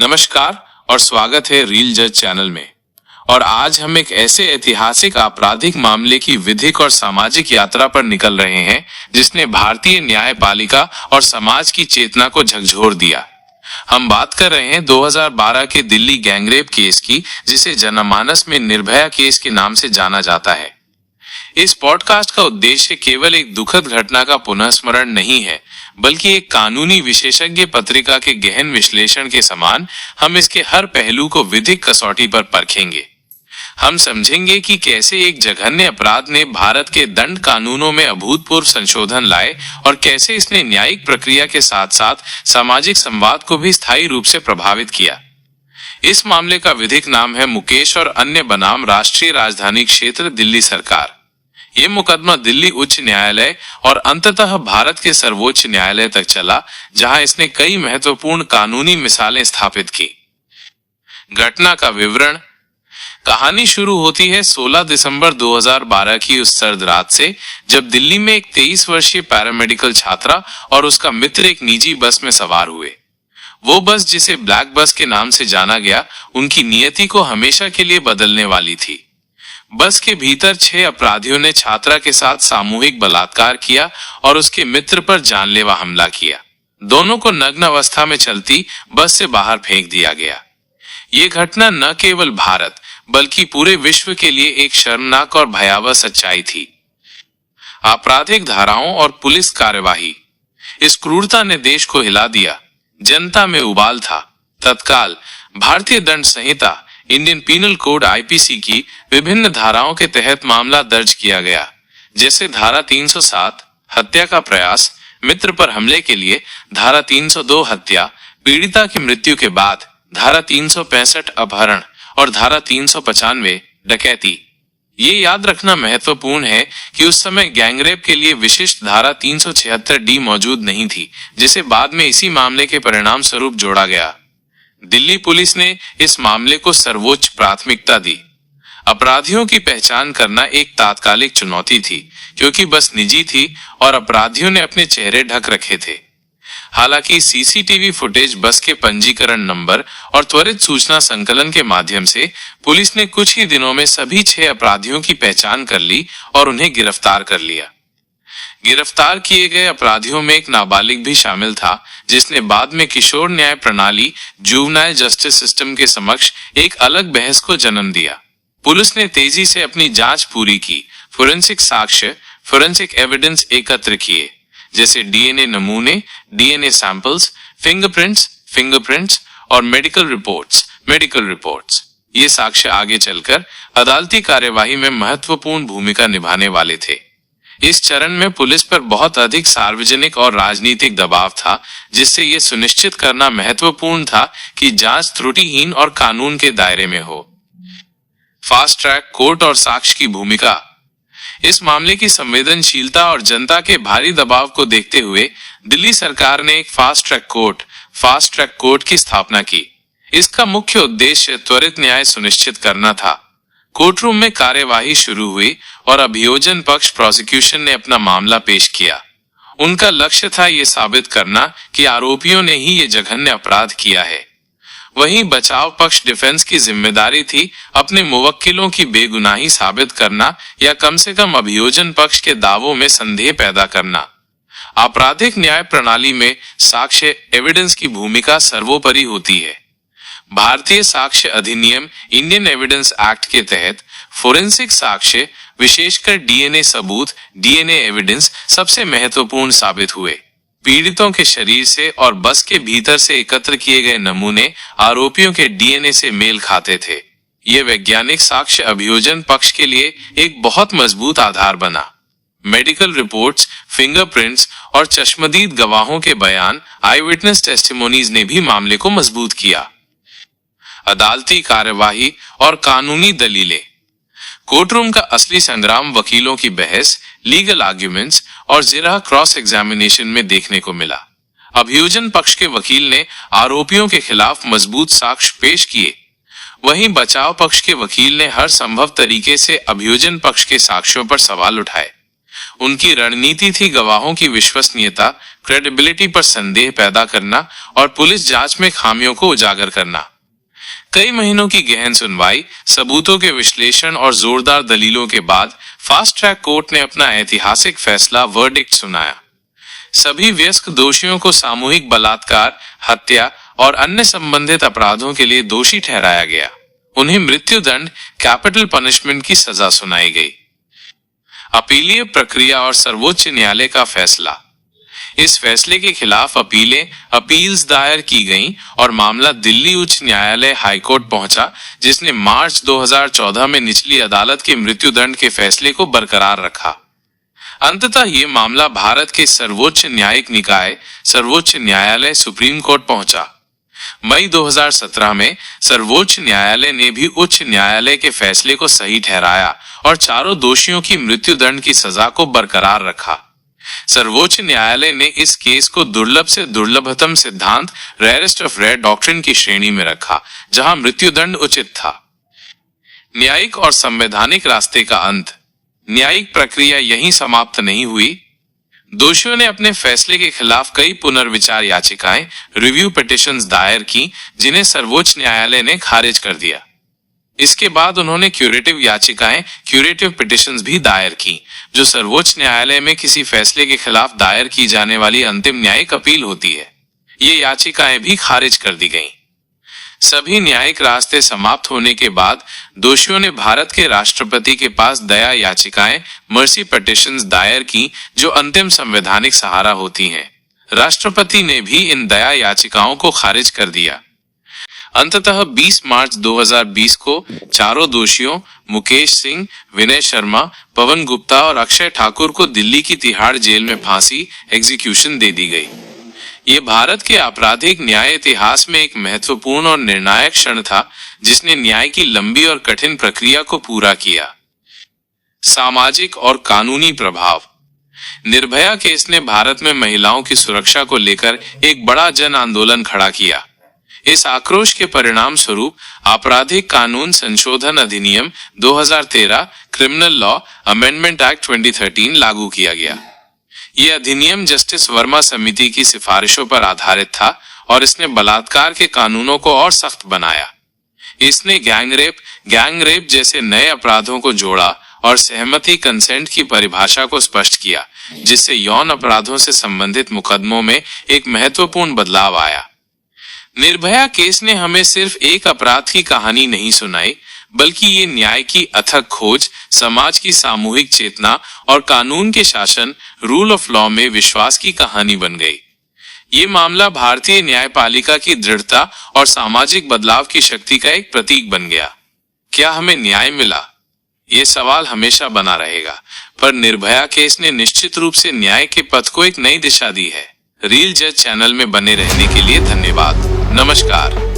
नमस्कार और स्वागत है रील जज चैनल में। और आज हम एक ऐसे ऐतिहासिक आपराधिक मामले की विधिक और सामाजिक यात्रा पर निकल रहे हैं जिसने भारतीय न्यायपालिका और समाज की चेतना को झकझोर दिया। हम बात कर रहे हैं 2012 के दिल्ली गैंगरेप केस की, जिसे जनमानस में निर्भया केस के नाम से जाना जाता है। इस पॉडकास्ट का उद्देश्य केवल एक दुखद घटना का पुनःस्मरण नहीं है, बल्कि एक कानूनी विशेषज्ञ पत्रिका के गहन विश्लेषण के समान हम इसके हर पहलू को विधिक कसौटी पर परखेंगे। हम समझेंगे कि कैसे एक जघन्य अपराध ने भारत के दंड कानूनों में अभूतपूर्व संशोधन लाए और कैसे इसने न्यायिक प्रक्रिया के साथ साथ सामाजिक संवाद को भी स्थायी रूप से प्रभावित किया। इस मामले का विधिक नाम है मुकेश और अन्य बनाम राष्ट्रीय राजधानी क्षेत्र दिल्ली सरकार। ये मुकदमा दिल्ली उच्च न्यायालय और अंततः भारत के सर्वोच्च न्यायालय तक चला, जहां इसने कई महत्वपूर्ण कानूनी मिसालें स्थापित की। घटना का विवरण। कहानी शुरू होती है 16 दिसंबर 2012 की उस सर्द रात से, जब दिल्ली में एक 23 वर्षीय पैरामेडिकल छात्रा और उसका मित्र एक निजी बस में सवार हुए। वो बस, जिसे ब्लैक बस के नाम से जाना गया, उनकी नियति को हमेशा के लिए बदलने वाली थी। बस के भीतर 6 अपराधियों ने छात्रा के साथ सामूहिक बलात्कार किया और उसके मित्र पर जानलेवा हमला किया। दोनों को नग्न अवस्था में चलती बस से बाहर फेंक दिया गया। ये घटना न केवल भारत बल्कि पूरे विश्व के लिए एक शर्मनाक और भयावह सच्चाई थी। आपराधिक धाराओं और पुलिस कार्यवाही। इस क्रूरता ने देश को हिला दिया। जनता में उबाल था। तत्काल भारतीय दंड संहिता इंडियन पीनल कोड आईपीसी की विभिन्न धाराओं के तहत मामला दर्ज किया गया, जैसे धारा 307 हत्या का प्रयास, मित्र पर हमले के लिए धारा 302 हत्या, पीड़िता की मृत्यु के बाद धारा 365 अपहरण और धारा 395 डकैती। ये याद रखना महत्वपूर्ण है कि उस समय गैंगरेप के लिए विशिष्ट धारा 376 डी मौजूद नहीं थी, जिसे बाद में इसी मामले के परिणाम स्वरूप जोड़ा गया। दिल्ली पुलिस ने इस मामले को सर्वोच्च प्राथमिकता दी। अपराधियों की पहचान करना एक तात्कालिक चुनौती थी, क्योंकि बस निजी थी और अपराधियों ने अपने चेहरे ढक रखे थे। हालांकि सीसीटीवी फुटेज, बस के पंजीकरण नंबर और त्वरित सूचना संकलन के माध्यम से पुलिस ने कुछ ही दिनों में सभी 6 अपराधियों की पहचान कर ली और उन्हें गिरफ्तार कर लिया। गिरफ्तार किए गए अपराधियों में एक नाबालिग भी शामिल था, जिसने बाद में किशोर न्याय प्रणाली जुवेनाइल जस्टिस सिस्टम के समक्ष एक अलग बहस को जन्म दिया। पुलिस ने तेजी से अपनी जांच पूरी की। फोरेंसिक साक्ष्य, फोरेंसिक एविडेंस एकत्र किए, जैसे डीएनए नमूने, डीएनए सैंपल्स, फिंगरप्रिंट्स और मेडिकल रिपोर्ट्स। ये साक्ष्य आगे चलकर अदालती कार्यवाही में महत्वपूर्ण भूमिका निभाने वाले थे। इस चरण में पुलिस पर बहुत अधिक सार्वजनिक और राजनीतिक दबाव था, जिससे यह सुनिश्चित करना महत्वपूर्ण था कि जांच त्रुटिहीन और कानून के दायरे में हो। फास्ट ट्रैक कोर्ट और साक्ष्य की भूमिका। इस मामले की संवेदनशीलता और जनता के भारी दबाव को देखते हुए दिल्ली सरकार ने एक फास्ट ट्रैक कोर्ट की स्थापना की। इसका मुख्य उद्देश्य त्वरित न्याय सुनिश्चित करना था। कोर्टरूम में कार्यवाही शुरू हुई और अभियोजन पक्ष प्रोसिक्यूशन ने अपना मामला पेश किया। उनका लक्ष्य था ये साबित करना कि आरोपियों ने ही ये जघन्य अपराध किया है। वहीं बचाव पक्ष डिफेंस की जिम्मेदारी थी अपने मुवक्किलों की बेगुनाही साबित करना या कम से कम अभियोजन पक्ष के दावों में संदेह पैदा करना। आपराधिक न्याय प्रणाली में साक्ष्य एविडेंस की भूमिका सर्वोपरि होती है। भारतीय साक्ष्य अधिनियम इंडियन एविडेंस एक्ट के तहत फोरेंसिक साक्ष्य, विशेषकर डीएनए सबूत, डीएनए एविडेंस सबसे महत्वपूर्ण साबित हुए। पीड़ितों के शरीर से और बस के भीतर से एकत्र किए गए नमूने आरोपियों के डीएनए से मेल खाते थे। ये वैज्ञानिक साक्ष्य अभियोजन पक्ष के लिए एक बहुत मजबूत आधार बना। मेडिकल रिपोर्ट्स, फिंगरप्रिंट्स और चश्मदीद गवाहों के बयान, आई विटनेस टेस्टिमोनीज ने भी मामले को मजबूत किया। अदालती कार्यवाही और कानूनी दलीलें। कोर्टरूम का असली संग्राम वकीलों की बहस, लीगल आर्ग्यूमेंट्स और जिरह क्रॉस एग्जामिनेशन में देखने को मिला। अभियोजन पक्ष के वकील ने आरोपियों के खिलाफ मजबूत साक्ष्य पेश किए, वहीं बचाव पक्ष के वकील ने हर संभव तरीके से अभियोजन पक्ष के साक्ष्यों पर सवाल उठाए। उनकी रणनीति थी गवाहों की विश्वसनीयता, क्रेडिबिलिटी पर संदेह पैदा करना और पुलिस जांच में खामियों को उजागर करना। कई महीनों की गहन सुनवाई, सबूतों के विश्लेषण और जोरदार दलीलों के बाद फास्ट ट्रैक कोर्ट ने अपना ऐतिहासिक फैसला वर्डिक्ट सुनाया। सभी वयस्क दोषियों को सामूहिक बलात्कार, हत्या और अन्य संबंधित अपराधों के लिए दोषी ठहराया गया। उन्हें मृत्युदंड, कैपिटल पनिशमेंट की सजा सुनाई गई। अपीलीय प्रक्रिया और सर्वोच्च न्यायालय का फैसला। इस फैसले के खिलाफ अपील्स दायर की गईं और मामला दिल्ली उच्च न्यायालय हाईकोर्ट पहुंचा, जिसने मार्च 2014 में निचली अदालत के मृत्युदंड के फैसले को बरकरार रखा। अंततः ये मामला भारत के सर्वोच्च न्यायिक निकाय सर्वोच्च न्यायालय सुप्रीम कोर्ट पहुंचा। मई 2017 में सर्वोच्च न्यायालय ने भी उच्च न्यायालय के फैसले को सही ठहराया और चारों दोषियों की मृत्युदंड की सजा को बरकरार रखा। सर्वोच्च न्यायालय ने इस केस को दुर्लभ से दुर्लभतम सिद्धांत, रेयरेस्ट ऑफ रेयर डॉक्ट्रिन की श्रेणी में रखा, जहां मृत्युदंड उचित था। न्यायिक और संवैधानिक रास्ते का अंत। न्यायिक प्रक्रिया यहीं समाप्त नहीं हुई। दोषियों ने अपने फैसले के खिलाफ कई पुनर्विचार याचिकाएं, रिव्यू पिटिशंस दायर की, जिन्हें सर्वोच्च न्यायालय ने खारिज कर दिया। इसके बाद उन्होंने क्यूरेटिव याचिकाएं, क्यूरेटिव पिटिशंस भी दायर की, जो सर्वोच्च न्यायालय में किसी फैसले के खिलाफ दायर की जाने वाली अंतिम न्यायिक अपील होती है। ये याचिकाएं भी खारिज कर दी गईं। सभी न्यायिक रास्ते समाप्त होने के बाद दोषियों ने भारत के राष्ट्रपति के पास दया याचिकाएं, मर्सी पिटिशंस दायर की, जो अंतिम संवैधानिक सहारा होती हैं। राष्ट्रपति ने भी इन दया याचिकाओं को खारिज कर दिया। अंततः 20 मार्च 2020 को चारों दोषियों मुकेश सिंह, विनय शर्मा, पवन गुप्ता और अक्षय ठाकुर को दिल्ली की तिहाड़ जेल में फांसी एग्जीक्यूशन दे दी गई। ये भारत के आपराधिक न्याय इतिहास में एक महत्वपूर्ण और निर्णायक क्षण था, जिसने न्याय की लंबी और कठिन प्रक्रिया को पूरा किया। सामाजिक और कानूनी प्रभाव। निर्भया केस ने भारत में महिलाओं की सुरक्षा को लेकर एक बड़ा जन आंदोलन खड़ा किया। इस आक्रोश के परिणाम स्वरूप आपराधिक कानून संशोधन अधिनियम 2013 क्रिमिनल लॉ अमेंडमेंट एक्ट 2013 लागू किया गया। यह अधिनियम जस्टिस वर्मा समिति की सिफारिशों पर आधारित था और इसने बलात्कार के कानूनों को और सख्त बनाया। इसने गैंग रेप जैसे नए अपराधों को जोड़ा और सहमति कंसेंट की परिभाषा को स्पष्ट किया, जिससे यौन अपराधों से संबंधित मुकदमों में एक महत्वपूर्ण बदलाव आया। निर्भया केस ने हमें सिर्फ एक अपराध की कहानी नहीं सुनाई, बल्कि ये न्याय की अथक खोज, समाज की सामूहिक चेतना और कानून के शासन, रूल ऑफ लॉ में विश्वास की कहानी बन गई। ये मामला भारतीय न्यायपालिका की दृढ़ता और सामाजिक बदलाव की शक्ति का एक प्रतीक बन गया। क्या हमें न्याय मिला? ये सवाल हमेशा बना रहेगा, पर निर्भया केस ने निश्चित रूप से न्याय के पथ को एक नई दिशा दी है। रील जज चैनल में बने रहने के लिए धन्यवाद। नमस्कार।